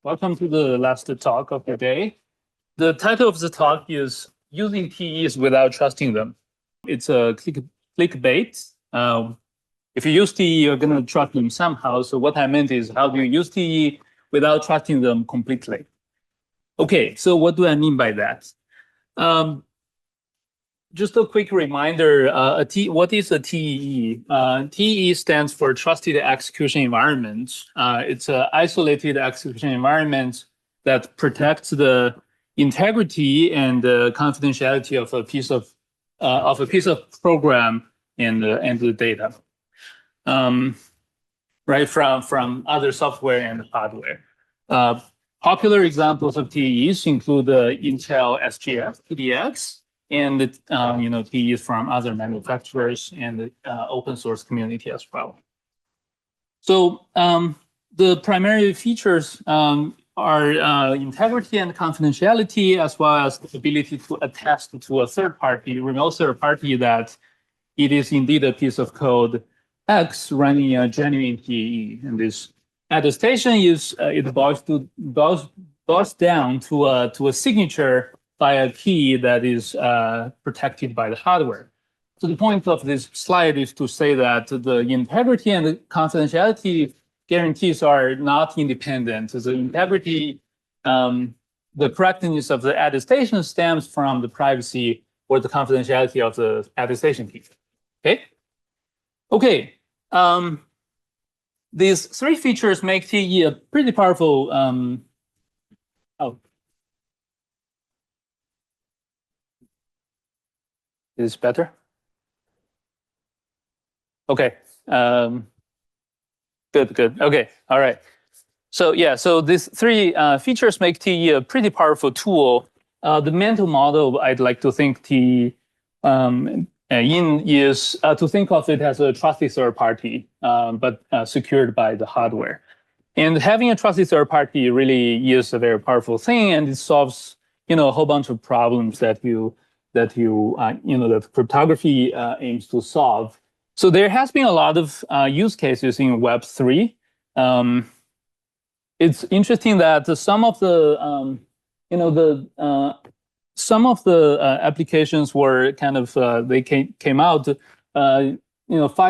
Welcome to the last talk of the day. The title of the talk is Using TEs Without Trusting Them. It's a clickbait. If you use TE, you're going to trust them somehow. So what I meant is, how do you use TE without trusting them completely? Okay, so what do I mean by that? Just a quick reminder, what is a TEE? TEE stands for Trusted Execution Environment. It's an isolated execution environment that protects the integrity and the confidentiality of a piece of program and the data, right from other software and hardware. Popular examples of TEEs include the Intel SGX, PDX, and TEs from other manufacturers and the open source community as well. So the primary features are integrity and confidentiality, as well as the ability to attest to a third party, remote third party, that it is indeed a piece of code X running a genuine TEE. And this attestation is boils down to a signature by a key that is protected by the hardware. So the point of this slide is to say that the integrity and the confidentiality guarantees are not independent. The integrity, the correctness of the attestation stems from the privacy or the confidentiality of the attestation key. Okay. These three features make TE a pretty powerful. Is this better? Okay. Good. Okay. All right. So these three features make TE a pretty powerful tool. The mental model I'd like to think TE is to think of it as a trusted third party, but secured by the hardware. And having a trusted third party really is a very powerful thing, and it solves a whole bunch of problems that cryptography aims to solve. So there has been a lot of use cases in Web3. It's interesting that some of the applications were kind of they came out 5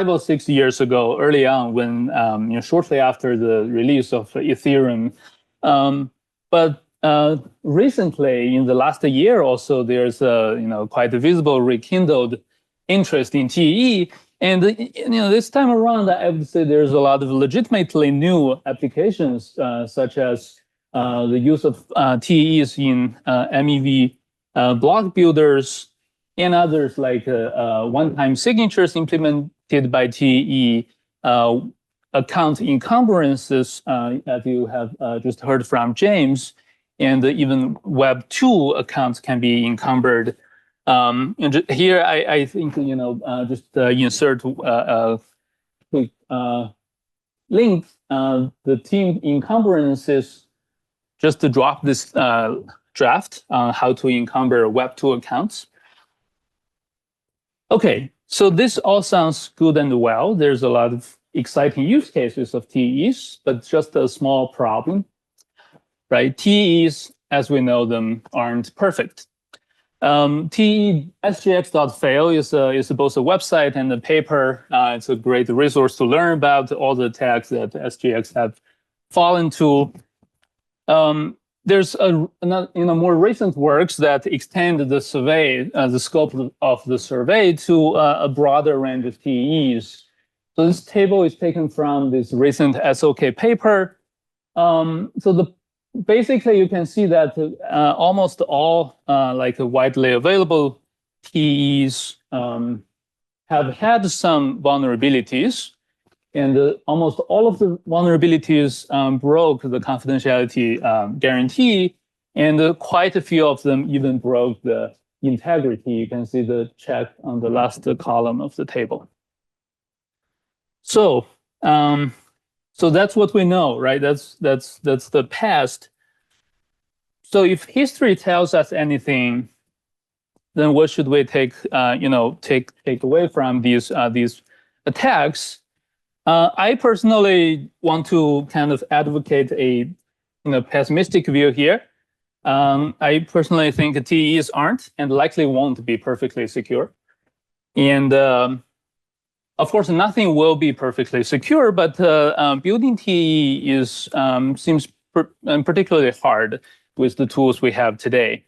or 6 years ago, early on, when shortly after the release of Ethereum. But recently, in the last year or so, there's quite a visible rekindled interest in TE. And this time around, I would say there's a lot of legitimately new applications, such as the use of TEs in MEV block builders and others, like one-time signatures implemented by TE, account encumbrances, as you have just heard from James, and even Web2 accounts can be encumbered. And here, I think just insert a quick link. The team encumbrances, just to drop this draft on how to encumber Web2 accounts. Okay, so this all sounds good and well. There's a lot of exciting use cases of TEs, but just a small problem, right? TEs, as we know them, aren't perfect. TE-SGX.fail is both a website and a paper. It's a great resource to learn about all the attacks that SGX have fallen to. There's more recent works that extend the survey, the scope of the survey, to a broader range of TEs. So this table is taken from this recent SOK paper. Basically, you can see that almost all widely available TEs have had some vulnerabilities, and almost all of the vulnerabilities broke the confidentiality guarantee, and quite a few of them even broke the integrity. You can see the check on the last column of the table. So that's what we know, right? That's the past. So if history tells us anything, then what should we take away from these attacks? I personally want to kind of advocate a pessimistic view here. I personally think TEs aren't and likely won't be perfectly secure. And of course, nothing will be perfectly secure, but building TE seems particularly hard with the tools we have today.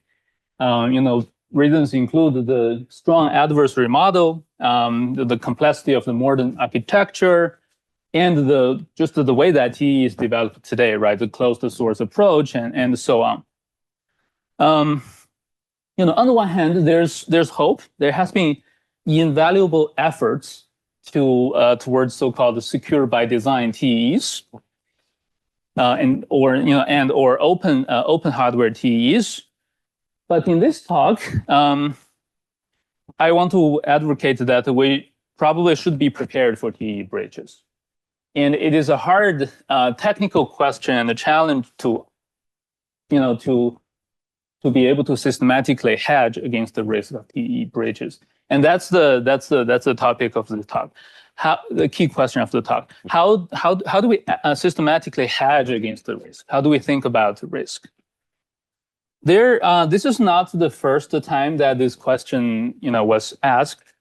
Reasons include the strong adversary model, the complexity of the modern architecture, and just the way that TE is developed today, right? The closed source approach and so on. On the one hand, there's hope. There has been invaluable efforts towards so-called secure by design TEs, or open hardware TEs. But in this talk, I want to advocate that we probably should be prepared for TE breaches. And it is a hard technical question and a challenge to be able to systematically hedge against the risk of TE breaches. And that's the topic of the talk. The key question of the talk: how do we systematically hedge against the risk? How do we think about the risk? This is not the first time that this question was asked.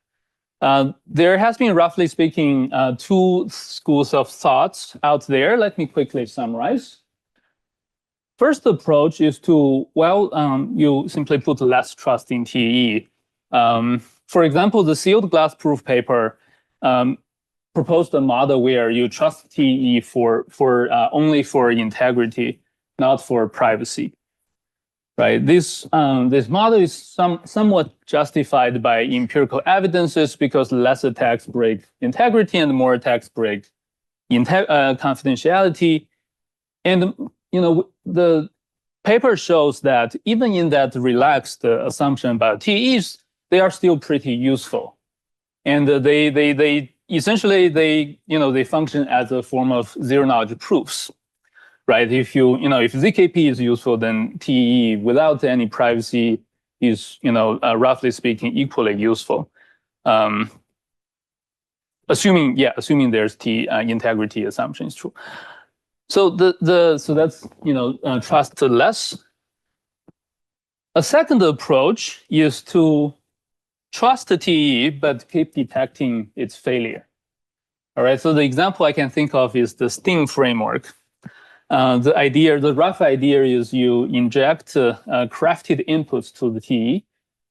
There has been, roughly speaking, two schools of thoughts out there. Let me quickly summarize. First approach is to, you simply put less trust in TE. For example, the sealed glass proof paper proposed a model where you trust TE for only for integrity, not for privacy. Right. This model is somewhat justified by empirical evidences because less attacks break integrity and more attacks break confidentiality. And the paper shows that even in that relaxed assumption about TEs, they are still pretty useful, and they essentially they function as a form of zero knowledge proofs. Right. If if ZKP is useful, then TE without any privacy is, roughly speaking, equally useful. Assuming there's integrity assumption is true. So that's trust less. A second approach is to trust the TE but keep detecting its failure. All right. So the example I can think of is the STING framework. The rough idea is you inject crafted inputs to the TE,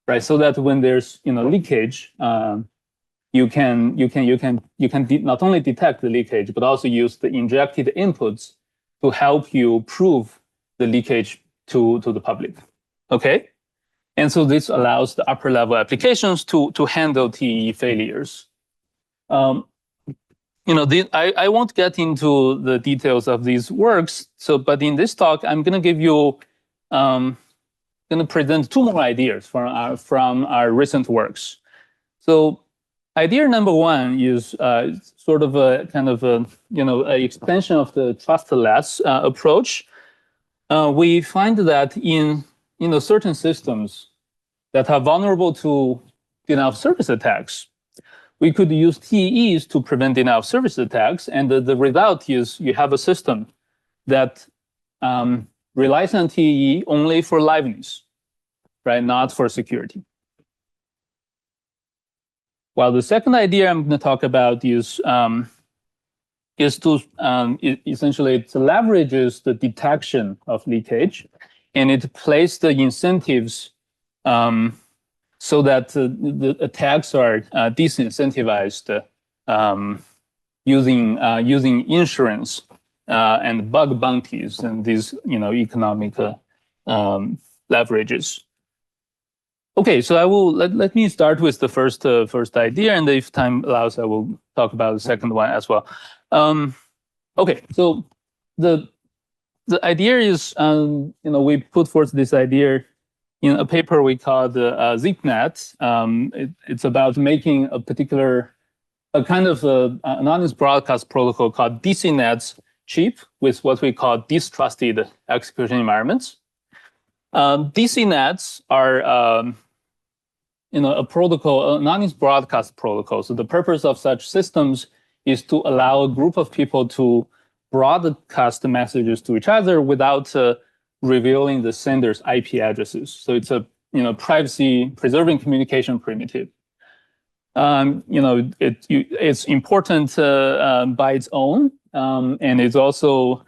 right? So that when there's leakage, you can not only detect the leakage but also use the injected inputs to help you prove the leakage to the public. Okay, and so this allows the upper level applications to handle TE failures. I won't get into the details of these works. But in this talk, I'm going to give you, going to present two more ideas from our recent works. So, idea number one is sort of a kind of a extension of the trustless approach. We find that in certain systems that are vulnerable to denial of service attacks, we could use TEs to prevent denial of service attacks, and the result is you have a system that relies on TE only for liveness, right? Not for security. While the second idea I'm going to talk about is to essentially it leverages the detection of leakage, and it places the incentives so that the attacks are disincentivized using insurance and bug bounties and these economic leverages. Okay, so I will let me start with the first idea, and if time allows, I will talk about the second one as well. Okay, so the idea is we put forth this idea in a paper we called ZipNet. It's about making a kind of anonymous broadcast protocol called DCNets cheap with what we call distrusted execution environments. DCNets are a protocol, anonymous broadcast protocol. So the purpose of such systems is to allow a group of people to broadcast messages to each other without revealing the sender's IP addresses. So it's a privacy-preserving communication primitive. It's important by its own, and it's also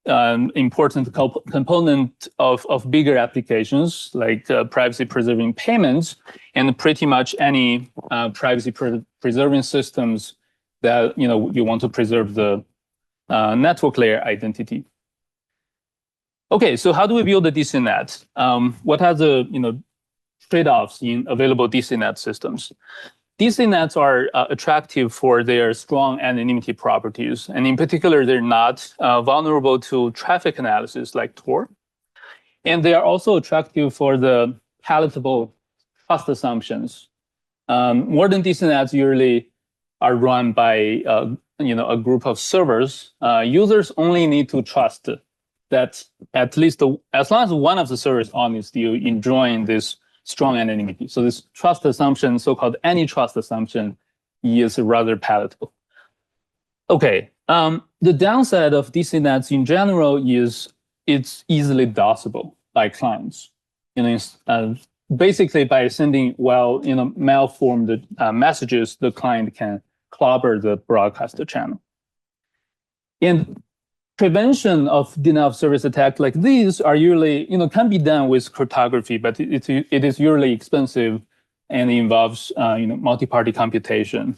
important component of bigger applications like privacy-preserving payments and pretty much any privacy-preserving systems that you want to preserve the network layer identity. Okay, so how do we build a DCNet? What are the trade-offs in available DCNet systems? DCNets are attractive for their strong anonymity properties, and in particular, they're not vulnerable to traffic analysis like Tor. And they are also attractive for the palatable trust assumptions. Modern DCNets usually are run by a group of servers. Users only need to trust that at least as long as one of the servers is honest, you enjoying this strong anonymity. So this trust assumption, so-called any trust assumption, is rather palatable. Okay, the downside of DCNets in general is it's easily dosable by clients. Basically by sending malformed messages, the client can clobber the broadcaster channel. And prevention of denial of service attacks like these are usually, can be done with cryptography, but it is usually expensive and involves, multi-party computation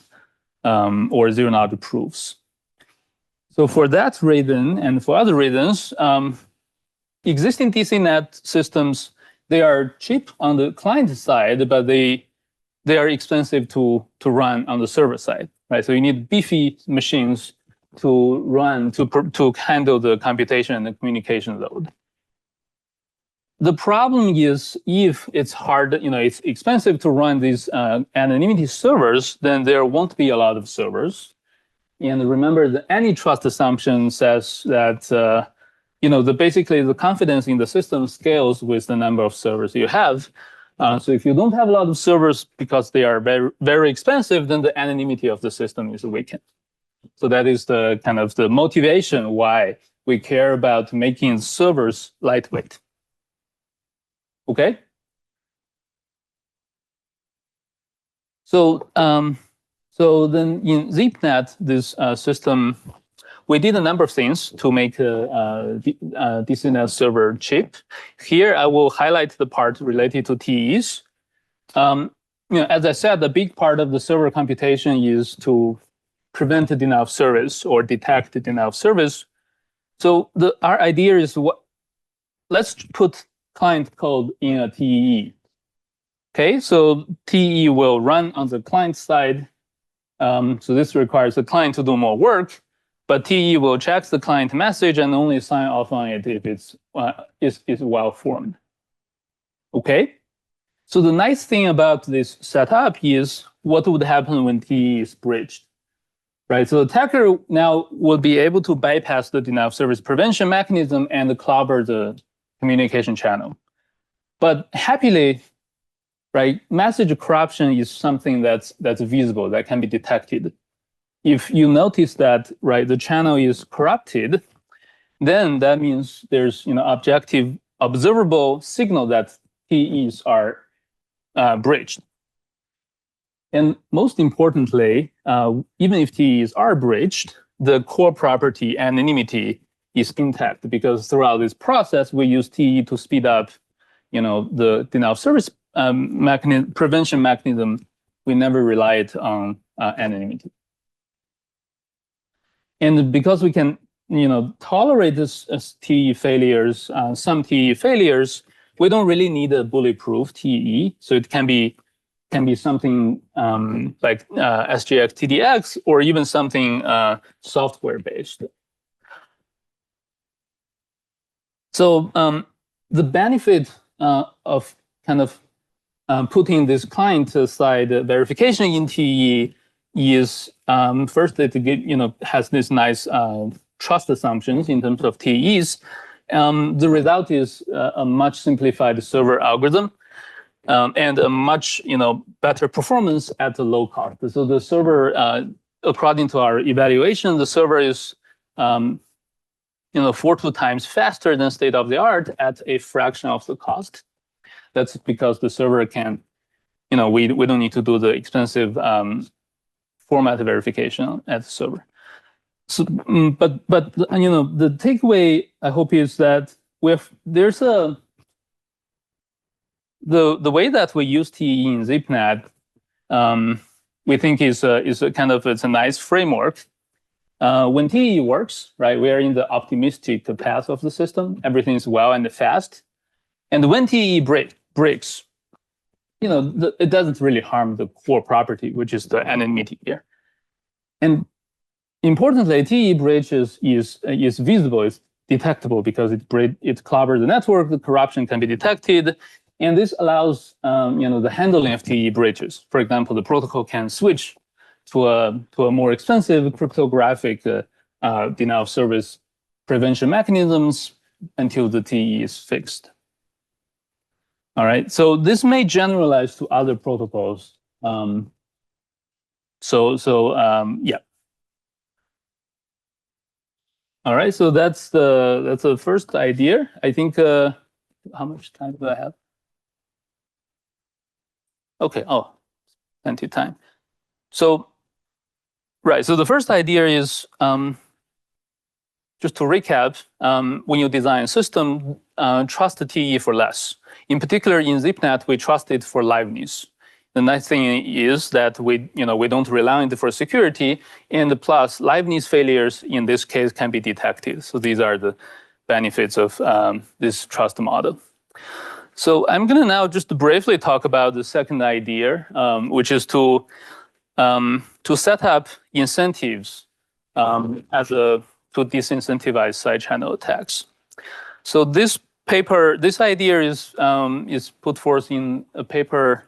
or zero-knowledge proofs. So for that reason and for other reasons, existing DCNet systems, they are cheap on the client side, but they are expensive to run on the server side, right? So you need beefy machines to run, to handle the computation and the communication load. The problem is if it's hard, it's expensive to run these anonymity servers, then there won't be a lot of servers. And remember, the antitrust assumption says that, basically the confidence in the system scales with the number of servers you have. So if you don't have a lot of servers because they are very, very expensive, then the anonymity of the system is weakened. So that is the kind of the motivation why we care about making servers lightweight. Okay. So then in ZipNet, this system, we did a number of things to make a DCNet server cheap. Here, I will highlight the part related to TEs. As I said, the big part of the server computation is to prevent the denial of service or detect the denial of service. So our idea is let's put client code in a TE. Okay, so TE will run on the client side. So this requires the client to do more work, but TE will check the client message and only sign off on it if it's is well formed. Okay, so the nice thing about this setup is what would happen when TE is breached. Right, so the attacker now will be able to bypass the denial of service prevention mechanism and clobber the communication channel. But happily, right, message corruption is something that's visible, that can be detected. If you notice that, right, the channel is corrupted, then that means there's objective, observable signal that TEs are breached. And most importantly, even if TEs are breached, the core property anonymity is intact because throughout this process, we use TE to speed up, the denial of service prevention mechanism. We never relied on anonymity. And because we can, tolerate this TE failures, some TE failures, we don't really need a bulletproof TE. So it can be something like SGX TDX or even something software-based. So the benefit of kind of putting this client-side verification in TE is first that it has this nice trust assumptions in terms of TEs. The result is a much simplified server algorithm. And a much better performance at a low cost. So the server, according to our evaluation, the server is 42 times faster than state of the art at a fraction of the cost. That's because the server can, we don't need to do the expensive format verification at the server. So, but the takeaway I hope is that there's the way that we use TEE in ZipNet, we think is a kind of it's a nice framework. When TEE works, right, we are in the optimistic path of the system. Everything is well and fast. And when TEE breaks, it doesn't really harm the core property, which is the anonymity here. And importantly, TEE breach is visible, it's detectable because it clobbers the network, the corruption can be detected, and this allows the handling of TEE breaches. For example, the protocol can switch to a more expensive cryptographic denial of service prevention mechanisms until the TEE is fixed. All right, so this may generalize to other protocols. Yeah. All right, so that's the first idea. I think how much time do I have? Okay, plenty of time. So, right, so the first idea is, just to recap, when you design a system, trust the TEE for less. In particular, in ZipNet, we trust it for liveness. The nice thing is that we don't rely on it for security, and plus liveness failures in this case can be detected. So these are the benefits of this trust model. So I'm going to now just briefly talk about the second idea, which is to set up incentives to disincentivize side channel attacks. So this idea is put forth in a paper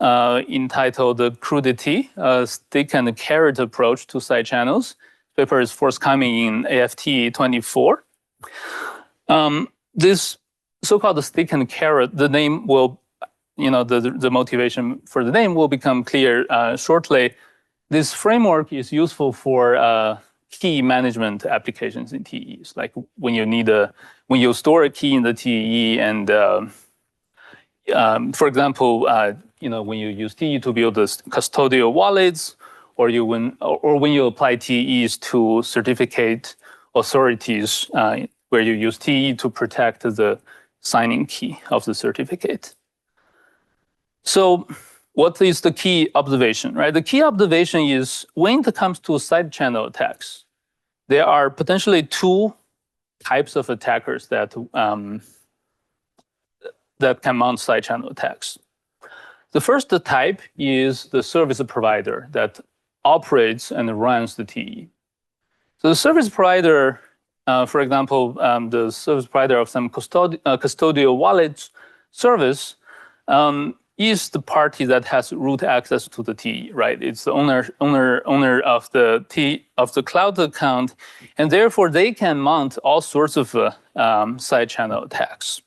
entitled "The Crudity: Stick and Carrot Approach to Side Channels." The paper is forthcoming in AFT 24. This so-called stick and carrot, the name will, the motivation for the name will become clear shortly. This framework is useful for key management applications in TEEs, like when you store a key in the TEE, and for example, when you use TEE to build the custodial wallets, or when you apply TEEs to certificate authorities, where you use TEE to protect the signing key of the certificate. So what is the key observation, right? The key observation is when it comes to side channel attacks, there are potentially two types of attackers that can mount side channel attacks. The first type is the service provider that operates and runs the TEE. So the service provider, for example, the service provider of some custodial wallet service is the party that has root access to the TEE, right? It's the owner of the cloud account, and therefore they can mount all sorts of side channel attacks,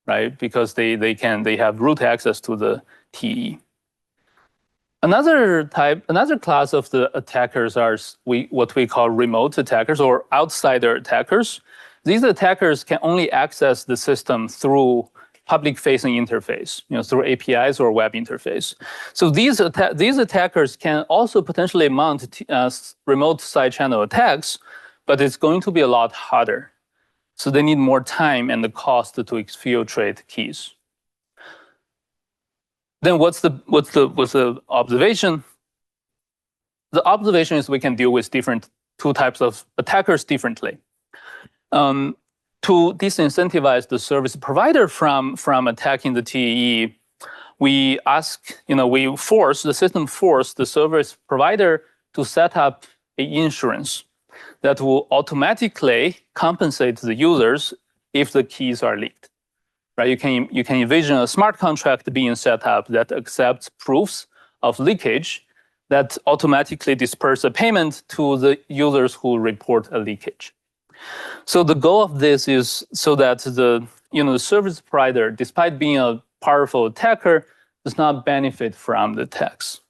right? Because they have root access to the TEE. Another class of the attackers are what we call remote attackers or outsider attackers. These attackers can only access the system through public-facing interface, through APIs or web interface. So these attackers can also potentially mount remote side channel attacks, but it's going to be a lot harder. So they need more time and the cost to exfiltrate keys. Then what's the observation? The observation is we can deal with two types of attackers differently. To disincentivize the service provider from attacking the TEE, we force the service provider to set up an insurance that will automatically compensate the users if the keys are leaked. Right? You can envision a smart contract being set up that accepts proofs of leakage that automatically disperse a payment to the users who report a leakage. So the goal of this is so that the service provider, despite being a powerful attacker, does not benefit from the attacks.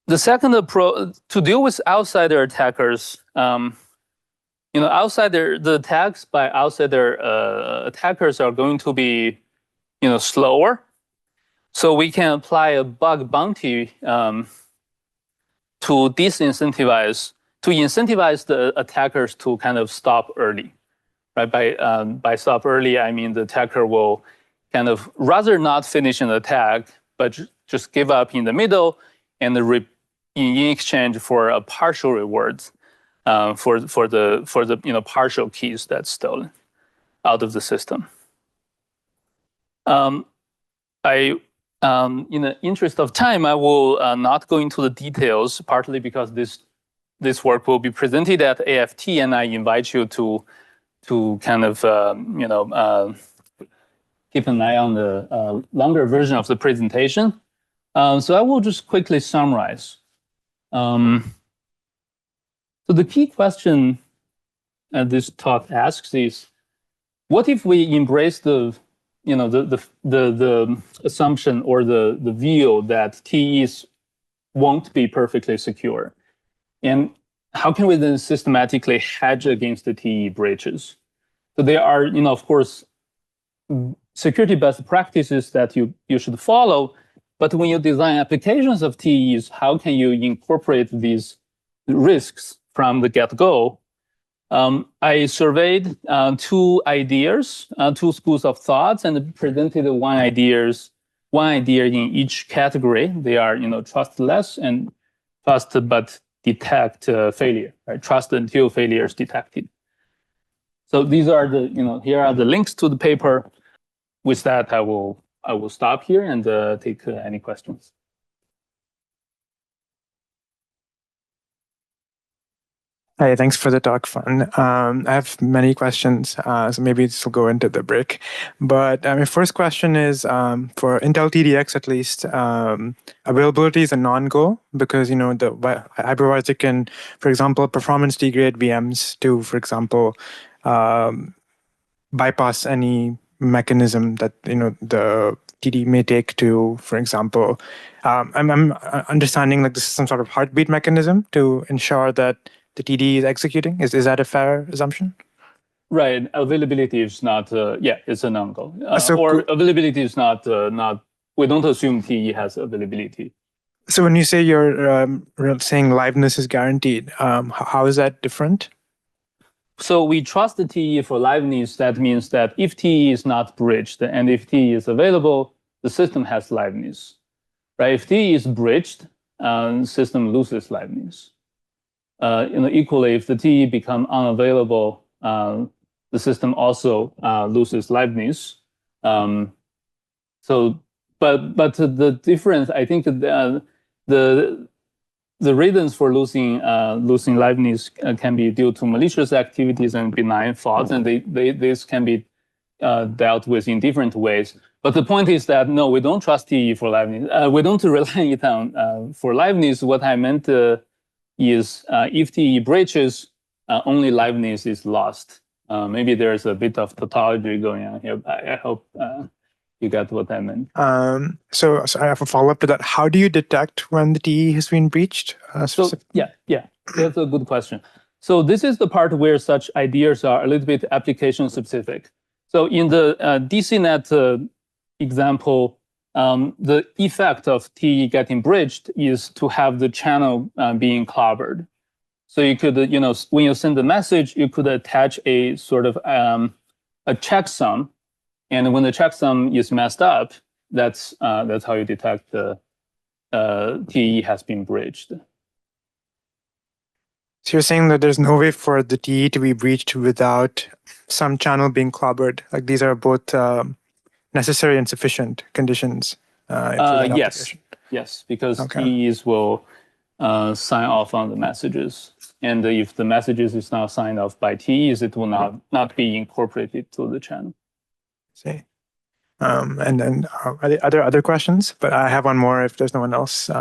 The second approach to deal with outsider attackers, outsider the attacks by outsider attackers are going to be slower. So we can apply a bug bounty to incentivize the attackers to kind of stop early, right? By stop early, I mean the attacker will kind of rather not finish an attack, but just give up in the middle, and in exchange for a partial rewards for the partial keys that's stolen out of the system. In the interest of time, I will not go into the details, partly because this work will be presented at AFT, and I invite you to kind of keep an eye on the longer version of the presentation. So I will just quickly summarize. So the key question this talk asks is, what if we embrace the assumption or the view that TEs won't be perfectly secure? And how can we then systematically hedge against the TE breaches? So there are, of course, security best practices that you should follow. But when you design applications of TEs, how can you incorporate these risks from the get-go? I surveyed two schools of thoughts, and presented one idea in each category. They are, trust less and trust but detect failure, right? Trust until failure is detected. So these are here are the links to the paper. With that, I will stop here and take any questions. Hey, thanks for the talk, Fun. I have many questions, so maybe this will go into the break. But my first question is, for Intel TDX at least, availability is a non-goal because, the hypervisor can, for example, performance degrade VMs to, for example, bypass any mechanism that, the TD may take to, for example, I'm understanding like this is some sort of heartbeat mechanism to ensure that the TD is executing. Is that a fair assumption? Right. Availability is not. It's a non-goal. Availability is not. We don't assume TE has availability. So when you say you're saying liveness is guaranteed, how is that different? So we trust the TE for liveness. That means that if TE is not breached and if TE is available, the system has liveness. Right. If TE is breached, the system loses liveness. Equally, if the TE become unavailable, the system also loses liveness. But the difference, I think, the reasons for losing liveness can be due to malicious activities and benign faults, and this can be dealt with in different ways. But the point is that no, we don't trust TE for liveness. We don't rely it on for liveness. What I meant is if TE breaches, only liveness is lost. Maybe there's a bit of tautology going on here. I hope you got what I meant. So I have a follow-up to that. How do you detect when the TE has been breached? That's a good question. So this is the part where such ideas are a little bit application specific. So in the DCNet example, the effect of TE getting breached is to have the channel being clobbered. So you could, when you send the message, you could attach a sort of a checksum, and when the checksum is messed up, that's how you detect the TE has been breached. So you're saying that there's no way for the TE to be breached without some channel being clobbered. Like these are both necessary and sufficient conditions. Yes, because TEs will sign off on the messages, and if the messages is not signed off by TEs, it will not be incorporated to the channel. See, and then are there other questions? But I have one more if there's no one else.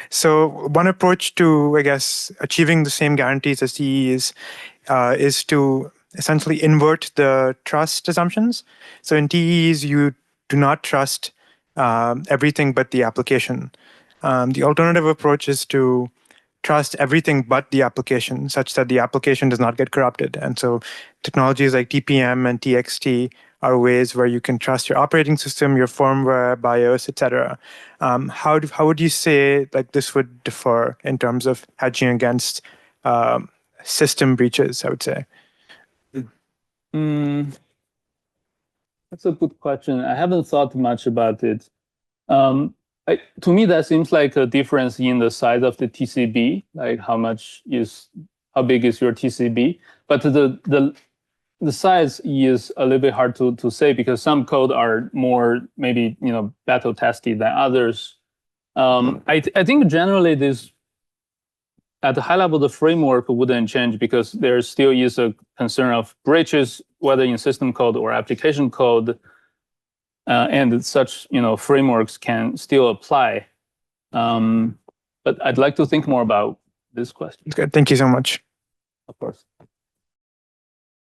So one approach to, I guess, achieving the same guarantees as TE is to essentially invert the trust assumptions. So in TEs, you do not trust everything but the application. The alternative approach is to trust everything but the application, such that the application does not get corrupted. And so technologies like TPM and TXT are ways where you can trust your operating system, your firmware, BIOS, etc. How would you say like this would differ in terms of hedging against system breaches, I would say? That's a good question. I haven't thought much about it. To me, that seems like a difference in the size of the TCB, like how big is your TCB? But the size is a little bit hard to say because some code are more maybe battle tested than others. I think generally this at the high level the framework wouldn't change because there still is a concern of breaches whether in system code or application code, and such frameworks can still apply. But I'd like to think more about this question. Good. Thank you so much. Of course.